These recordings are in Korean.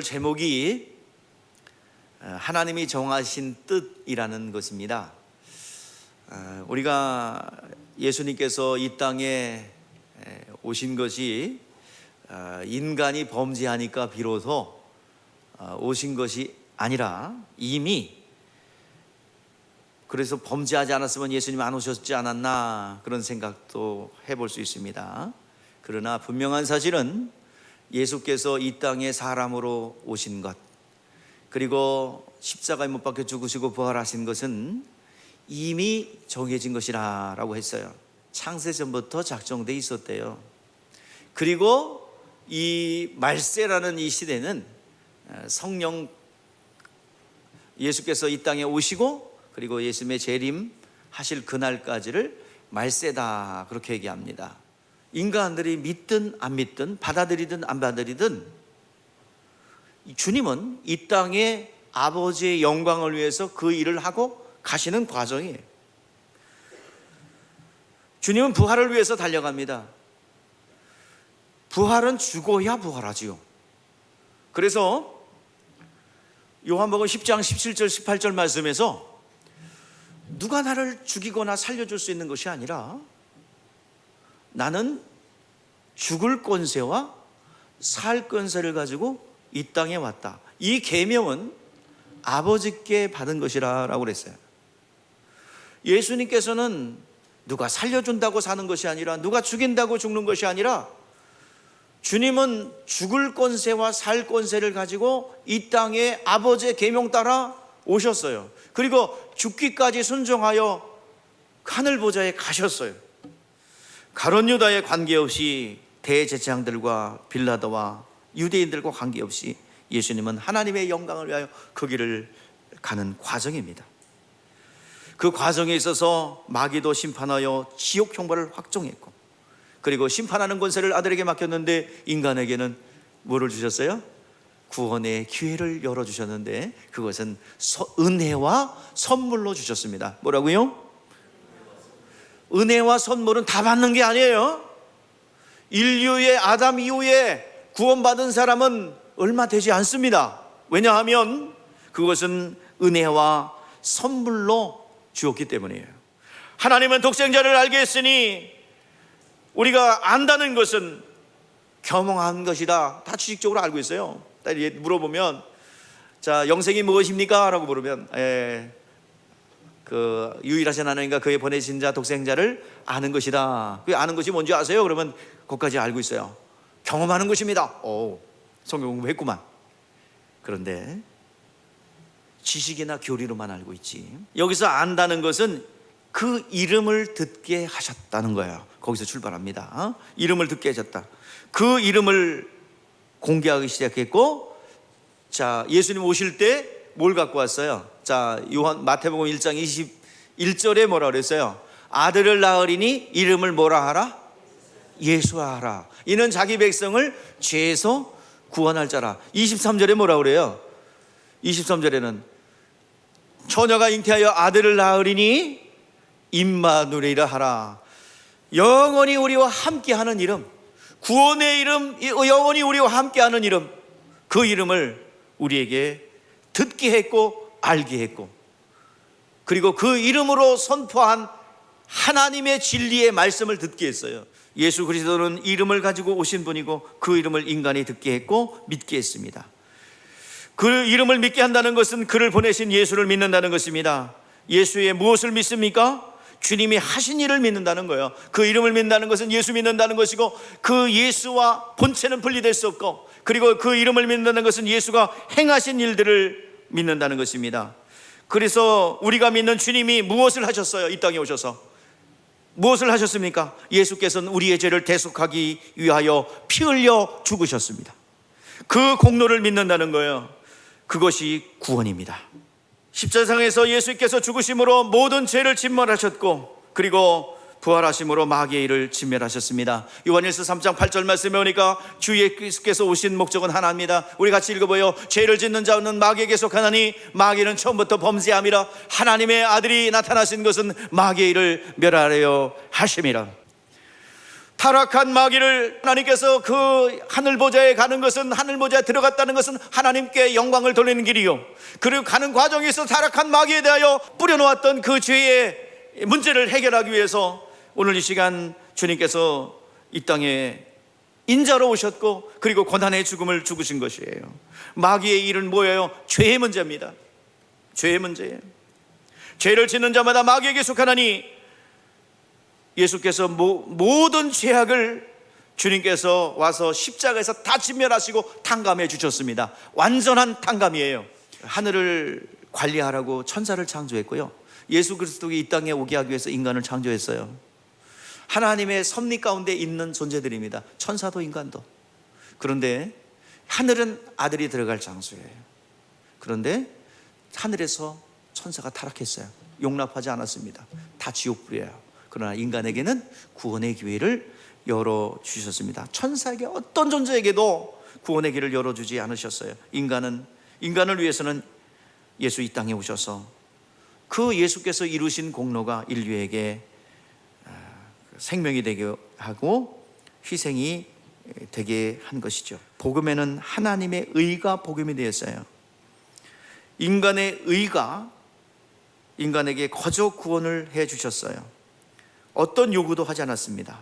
제목이 하나님이 정하신 뜻이라는 것입니다. 우리가 예수님께서 이 땅에 오신 것이 인간이 범죄하니까 비로소 오신 것이 아니라 이미, 그래서 범죄하지 않았으면 예수님 안 오셨지 않았나 그런 생각도 해볼 수 있습니다. 그러나 분명한 사실은 예수께서 이 땅에 사람으로 오신 것, 그리고 십자가에 못 박혀 죽으시고 부활하신 것은 이미 정해진 것이라고 했어요. 창세전부터 작정돼 있었대요. 그리고 이 말세라는 이 시대는 성령, 예수께서 이 땅에 오시고 그리고 예수님의 재림하실 그날까지를 말세다, 그렇게 얘기합니다. 인간들이 믿든 안 믿든, 받아들이든 안 받아들이든 주님은 이 땅에 아버지의 영광을 위해서 그 일을 하고 가시는 과정이에요. 주님은 부활을 위해서 달려갑니다. 부활은 죽어야 부활하지요. 그래서 요한복음 10장 17절 18절 말씀에서 누가 나를 죽이거나 살려줄 수 있는 것이 아니라 나는 죽을 권세와 살 권세를 가지고 이 땅에 왔다. 이 계명은 아버지께 받은 것이라고 그랬어요. 예수님께서는 누가 살려준다고 사는 것이 아니라, 누가 죽인다고 죽는 것이 아니라, 주님은 죽을 권세와 살 권세를 가지고 이 땅에 아버지의 계명 따라 오셨어요. 그리고 죽기까지 순종하여 하늘 보좌에 가셨어요. 가룟 유다에 관계없이 대제사장들과 빌라도와 유대인들과 관계없이 예수님은 하나님의 영광을 위하여 그 길을 가는 과정입니다. 그 과정에 있어서 마귀도 심판하여 지옥 형벌을 확정했고, 그리고 심판하는 권세를 아들에게 맡겼는데 인간에게는 뭐를 주셨어요? 구원의 기회를 열어주셨는데 그것은 은혜와 선물로 주셨습니다. 뭐라고요? 은혜와 선물은 다 받는 게 아니에요. 인류의 아담 이후에 구원받은 사람은 얼마 되지 않습니다. 왜냐하면 그것은 은혜와 선물로 주었기 때문이에요. 하나님은 독생자를 알게 했으니 우리가 안다는 것은 겸허한 것이다. 다 지식적으로 알고 있어요. 물어보면, 자, 영생이 무엇입니까? 라고 물으면, 그 유일하신 하나님과 그의 보내신 자 독생자를 아는 것이다. 그 아는 것이 뭔지 아세요? 그러면 그것까지 알고 있어요. 경험하는 것입니다. 오, 성경 공부했구만. 그런데 지식이나 교리로만 알고 있지. 여기서 안다는 것은 그 이름을 듣게 하셨다는 거예요. 거기서 출발합니다. 이름을 듣게 하셨다. 그 이름을 공개하기 시작했고, 자, 예수님 오실 때 뭘 갖고 왔어요? 자, 마태복음 1장 21절에 뭐라 그랬어요? 아들을 낳으리니 이름을 뭐라 하라? 예수하라. 이는 자기 백성을 죄에서 구원할 자라. 23절에 뭐라 그래요? 23절에는 처녀가 잉태하여 아들을 낳으리니 임마누엘이라 하라. 영원히 우리와 함께하는 이름, 구원의 이름, 영원히 우리와 함께하는 이름, 그 이름을 우리에게 듣게 했고 알게 했고, 그리고 그 이름으로 선포한 하나님의 진리의 말씀을 듣게 했어요. 예수 그리스도는 이름을 가지고 오신 분이고 그 이름을 인간이 듣게 했고 믿게 했습니다. 그 이름을 믿게 한다는 것은 그를 보내신 예수를 믿는다는 것입니다. 예수의 무엇을 믿습니까? 주님이 하신 일을 믿는다는 거예요. 그 이름을 믿는다는 것은 예수 믿는다는 것이고, 그 예수와 본체는 분리될 수 없고, 그리고 그 이름을 믿는다는 것은 예수가 행하신 일들을 믿는다는 것입니다. 그래서 우리가 믿는 주님이 무엇을 하셨어요? 이 땅에 오셔서 무엇을 하셨습니까? 예수께서는 우리의 죄를 대속하기 위하여 피 흘려 죽으셨습니다. 그 공로를 믿는다는 거예요. 그것이 구원입니다. 십자상에서 예수께서 죽으심으로 모든 죄를 진멸하셨고, 그리고 부활하심으로 마귀의 일을 진멸하셨습니다. 요한일서 3장 8절 말씀에 오니까 주 예수께서 오신 목적은 하나입니다. 우리 같이 읽어보요. 죄를 짓는 자는 마귀에게 속하나니 마귀는 처음부터 범죄함이라. 하나님의 아들이 나타나신 것은 마귀의 일을 멸하려 하심이라. 타락한 마귀를 하나님께서 그 하늘 보좌에 가는 것은, 하늘 보좌에 들어갔다는 것은 하나님께 영광을 돌리는 길이요, 그리고 가는 과정에서 타락한 마귀에 대하여 뿌려놓았던 그 죄의 문제를 해결하기 위해서 오늘 이 시간 주님께서 이 땅에 인자로 오셨고, 그리고 고난의 죽음을 죽으신 것이에요. 마귀의 일은 뭐예요? 죄의 문제입니다. 죄의 문제예요. 죄를 짓는 자마다 마귀에게 속하나니, 예수께서 모든 죄악을 주님께서 와서 십자가에서 다 진멸하시고 탕감해 주셨습니다. 완전한 탕감이에요. 하늘을 관리하라고 천사를 창조했고요, 예수 그리스도가 이 땅에 오게 하기 위해서 인간을 창조했어요. 하나님의 섭리 가운데 있는 존재들입니다. 천사도 인간도. 그런데 하늘은 아들이 들어갈 장소예요. 그런데 하늘에서 천사가 타락했어요. 용납하지 않았습니다. 다 지옥불이에요. 그러나 인간에게는 구원의 기회를 열어주셨습니다. 천사에게 어떤 존재에게도 구원의 길을 열어주지 않으셨어요. 인간을 위해서는 예수 이 땅에 오셔서 그 예수께서 이루신 공로가 인류에게 생명이 되게 하고 희생이 되게 한 것이죠. 복음에는 하나님의 의가 복음이 되었어요. 인간의 의가 인간에게 거저 구원을 해 주셨어요. 어떤 요구도 하지 않았습니다.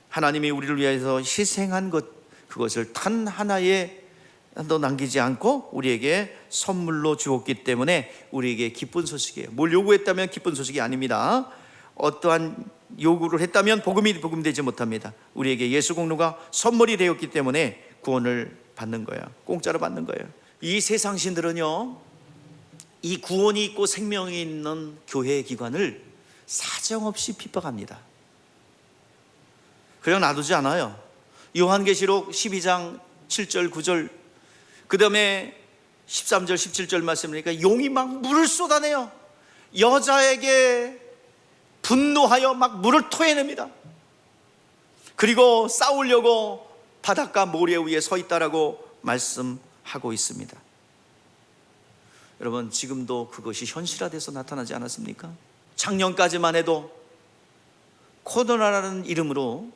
하나님이 우리를 위해서 희생한 것, 그것을 단 하나에도 남기지 않고 우리에게 선물로 주었기 때문에 우리에게 기쁜 소식이에요. 뭘 요구했다면 기쁜 소식이 아닙니다. 어떠한 요구를 했다면 복음이 복음되지 못합니다. 우리에게 예수 공로가 선물이 되었기 때문에 구원을 받는 거예요. 공짜로 받는 거예요. 이 세상 신들은요, 이 구원이 있고 생명이 있는 교회 기관을 사정없이 핍박합니다. 그냥 놔두지 않아요. 요한계시록 12장 7절 9절, 그 다음에 13절 17절 말씀이니까 용이 막 물을 쏟아내요. 여자에게 분노하여 막 물을 토해냅니다. 그리고 싸우려고 바닷가 모래 위에 서 있다라고 말씀하고 있습니다. 여러분, 지금도 그것이 현실화돼서 나타나지 않았습니까? 작년까지만 해도 코로나라는 이름으로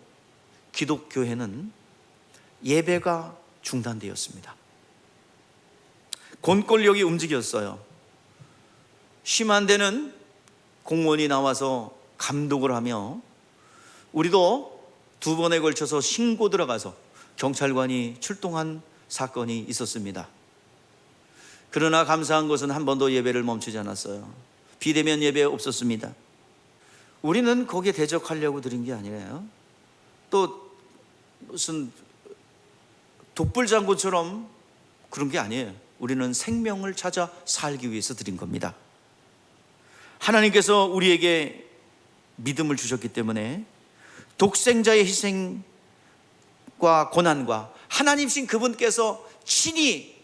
기독교회는 예배가 중단되었습니다. 권권력이 움직였어요. 심한 데는 공무원이 나와서 감독을 하며, 우리도 2번에 걸쳐서 신고 들어가서 경찰관이 출동한 사건이 있었습니다. 그러나 감사한 것은 한 번도 예배를 멈추지 않았어요. 비대면 예배 없었습니다. 우리는 거기에 대적하려고 드린 게 아니라요, 또 무슨 독불장군처럼 그런 게 아니에요. 우리는 생명을 찾아 살기 위해서 드린 겁니다. 하나님께서 우리에게 믿음을 주셨기 때문에 독생자의 희생과 고난과 하나님이신 그분께서 친히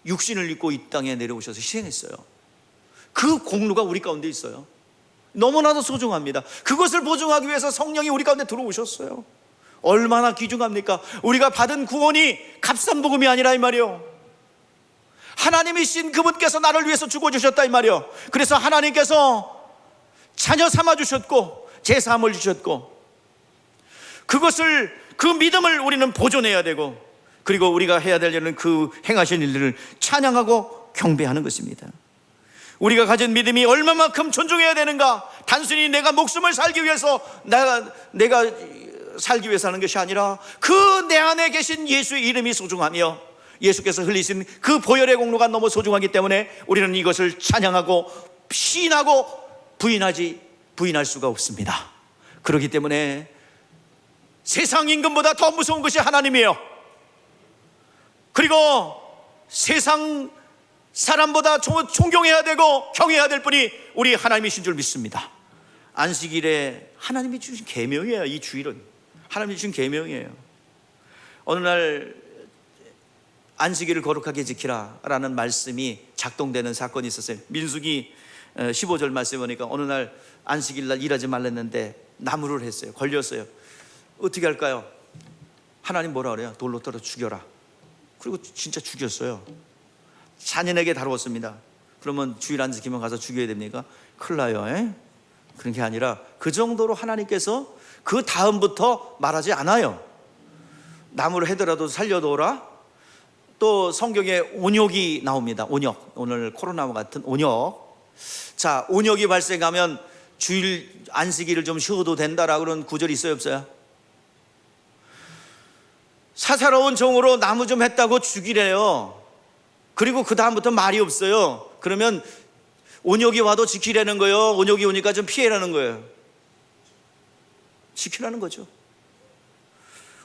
육신을 입고 이 땅에 내려오셔서 희생했어요. 그 공로가 우리 가운데 있어요. 너무나도 소중합니다. 그것을 보증하기 위해서 성령이 우리 가운데 들어오셨어요. 얼마나 귀중합니까? 우리가 받은 구원이 값싼 복음이 아니라 이 말이요, 하나님이신 그분께서 나를 위해서 죽어주셨다 이 말이요. 그래서 하나님께서 자녀 삼아주셨고 제사함을 주셨고, 그것을, 그 믿음을 우리는 보존해야 되고, 그리고 우리가 해야 될 일은 그 행하신 일들을 찬양하고 경배하는 것입니다. 우리가 가진 믿음이 얼마만큼 존중해야 되는가? 단순히 내가 목숨을 살기 위해서 내가 살기 위해서 하는 것이 아니라 그 내 안에 계신 예수의 이름이 소중하며 예수께서 흘리신 그 보혈의 공로가 너무 소중하기 때문에 우리는 이것을 찬양하고 시인하고 부인할 수가 없습니다. 그렇기 때문에 세상 임금보다 더 무서운 것이 하나님이에요. 그리고 세상 사람보다 존경해야 되고 경외해야 될 분이 우리 하나님이신 줄 믿습니다. 안식일에 하나님이 주신 계명이에요. 이 주일은 하나님이 주신 계명이에요. 어느 날 안식일을 거룩하게 지키라 라는 말씀이 작동되는 사건이 있었어요. 민수기 15절 말씀에 보니까 어느 날 안식일 날 일하지 말랬는데 나무를 했어요. 걸렸어요. 어떻게 할까요? 하나님 뭐라 그래요? 돌로 떨어 죽여라. 그리고 진짜 죽였어요. 잔인하게 다루었습니다. 그러면 주일 안 지키면 가서 죽여야 됩니까? 큰일 나요. 그런 게 아니라 그 정도로 하나님께서 그 다음부터 말하지 않아요. 나무를 해더라도 살려둬라. 또 성경에 온역이 나옵니다. 온역, 오늘 코로나와 같은 온역. 자, 온역이 발생하면 주일 안식일을 좀 쉬어도 된다라 그런 구절이 있어요, 없어요? 사사로운 종으로 나무 좀 했다고 죽이래요. 그리고 그 다음부터 말이 없어요. 그러면 온역이 와도 지키라는 거예요? 온역이 오니까 좀 피해라는 거예요? 지키라는 거죠.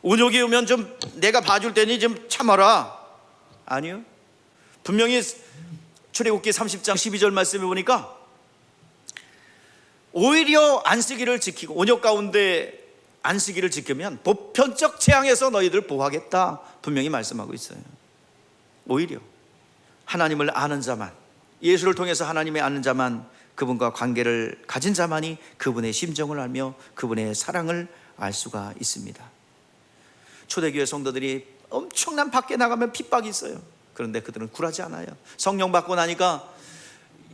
온역이 오면 좀 내가 봐줄 테니 좀 참아라. 아니요. 분명히 출애굽기 30장 12절 말씀에 보니까 오히려 안식일을 지키고 온역 가운데 안식일을 지키면 보편적 재앙에서 너희들 보호하겠다 분명히 말씀하고 있어요. 오히려 하나님을 아는 자만, 예수를 통해서 하나님의 아는 자만, 그분과 관계를 가진 자만이 그분의 심정을 알며 그분의 사랑을 알 수가 있습니다. 초대교회 성도들이 엄청난 밖에 나가면 핍박이 있어요. 그런데 그들은 굴하지 않아요. 성령 받고 나니까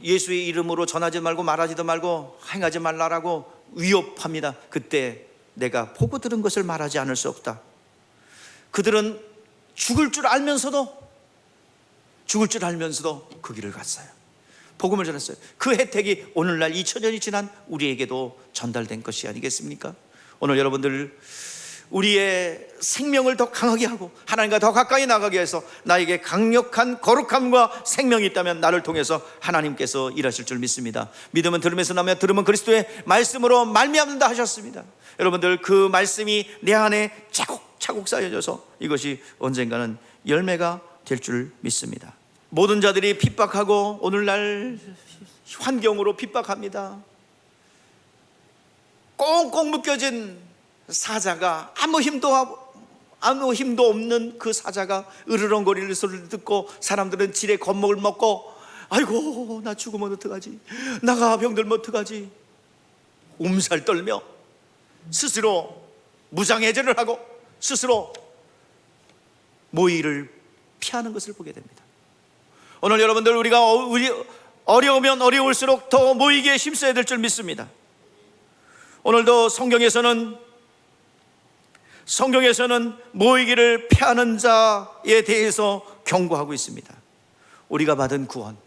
예수의 이름으로 전하지 말고 말하지도 말고 행하지 말라라고 위협합니다. 그때 내가 보고 들은 것을 말하지 않을 수 없다. 그들은 죽을 줄 알면서도 그 길을 갔어요. 복음을 전했어요. 그 혜택이 오늘날 2000년이 지난 우리에게도 전달된 것이 아니겠습니까? 오늘 여러분들 우리의 생명을 더 강하게 하고 하나님과 더 가까이 나가게 해서 나에게 강력한 거룩함과 생명이 있다면 나를 통해서 하나님께서 일하실 줄 믿습니다. 믿음은 들음에서 나며 들음은 그리스도의 말씀으로 말미암는다 하셨습니다. 여러분들 그 말씀이 내 안에 차곡차곡 쌓여져서 이것이 언젠가는 열매가 될 줄 믿습니다. 모든 자들이 핍박하고 오늘날 환경으로 핍박합니다. 꽁꽁 묶여진 사자가 아무 힘도 없는 그 사자가 으르렁거리는 소리를 듣고 사람들은 지레 겁먹을 먹고 아이고 나 죽으면 어떡하지, 나가 병들면 어떡하지, 움살 떨며 스스로 무장해제를 하고 스스로 모의를 피하는 것을 보게 됩니다. 오늘 여러분들 우리 어려우면 어려울수록 더 모이기에 힘써야 될 줄 믿습니다. 오늘도 성경에서는 모이기를 피하는 자에 대해서 경고하고 있습니다. 우리가 받은 구원,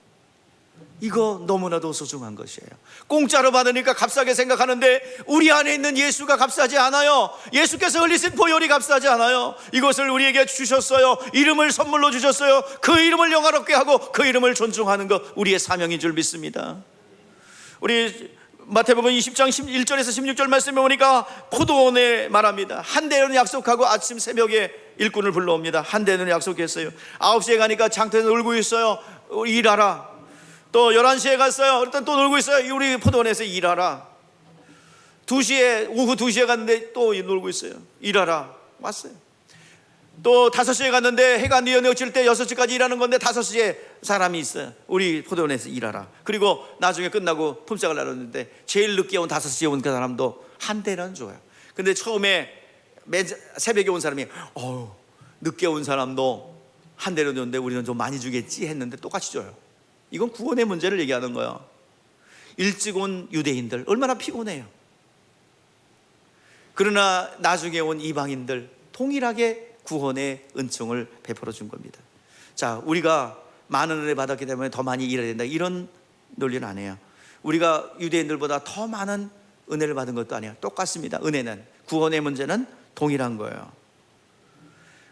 이거 너무나도 소중한 것이에요. 공짜로 받으니까 값싸게 생각하는데 우리 안에 있는 예수가 값싸지 않아요. 예수께서 흘리신 보혈이 값싸지 않아요. 이것을 우리에게 주셨어요. 이름을 선물로 주셨어요. 그 이름을 영화롭게 하고 그 이름을 존중하는 것 우리의 사명인 줄 믿습니다. 우리 마태복음 20장 1절에서 16절 말씀에 보니까 포도원에 말합니다. 한 대는 약속하고 아침 새벽에 일꾼을 불러옵니다. 한 대는 약속했어요. 9시에 가니까 장터에서 놀고 있어요. 일하라. 또 11시에 갔어요. 일단 또 놀고 있어요. 우리 포도원에서 일하라. 오후 2시에 갔는데 또 놀고 있어요. 일하라. 왔어요. 또 5시에 갔는데 해가 뉘어내질 때 6시까지 일하는 건데 5시에 사람이 있어요. 우리 포도원에서 일하라. 그리고 나중에 끝나고 품삯을 나눴는데 제일 늦게 온 5시에 온 그 사람도 한 대는 줘요. 근데 처음에 새벽에 온 사람이 늦게 온 사람도 한 대는 줬는데 우리는 좀 많이 주겠지 했는데 똑같이 줘요. 이건 구원의 문제를 얘기하는 거예요. 일찍 온 유대인들 얼마나 피곤해요. 그러나 나중에 온 이방인들 동일하게 구원의 은총을 베풀어 준 겁니다. 자, 우리가 많은 은혜 받았기 때문에 더 많이 일해야 된다 이런 논리는 아니에요. 우리가 유대인들보다 더 많은 은혜를 받은 것도 아니에요. 똑같습니다. 은혜는, 구원의 문제는 동일한 거예요.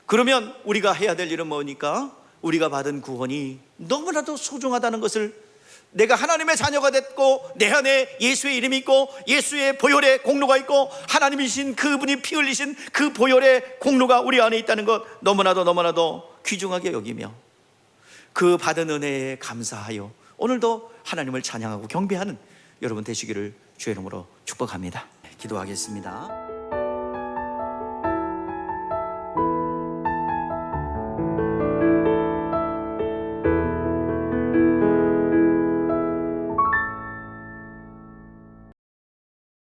그러면 우리가 해야 될 일은 뭐니까? 우리가 받은 구원이 너무나도 소중하다는 것을, 내가 하나님의 자녀가 됐고 내 안에 예수의 이름이 있고 예수의 보혈의 공로가 있고 하나님이신 그분이 피 흘리신 그 보혈의 공로가 우리 안에 있다는 것 너무나도 귀중하게 여기며 그 받은 은혜에 감사하여 오늘도 하나님을 찬양하고 경배하는 여러분 되시기를 주의 이름으로 축복합니다. 기도하겠습니다.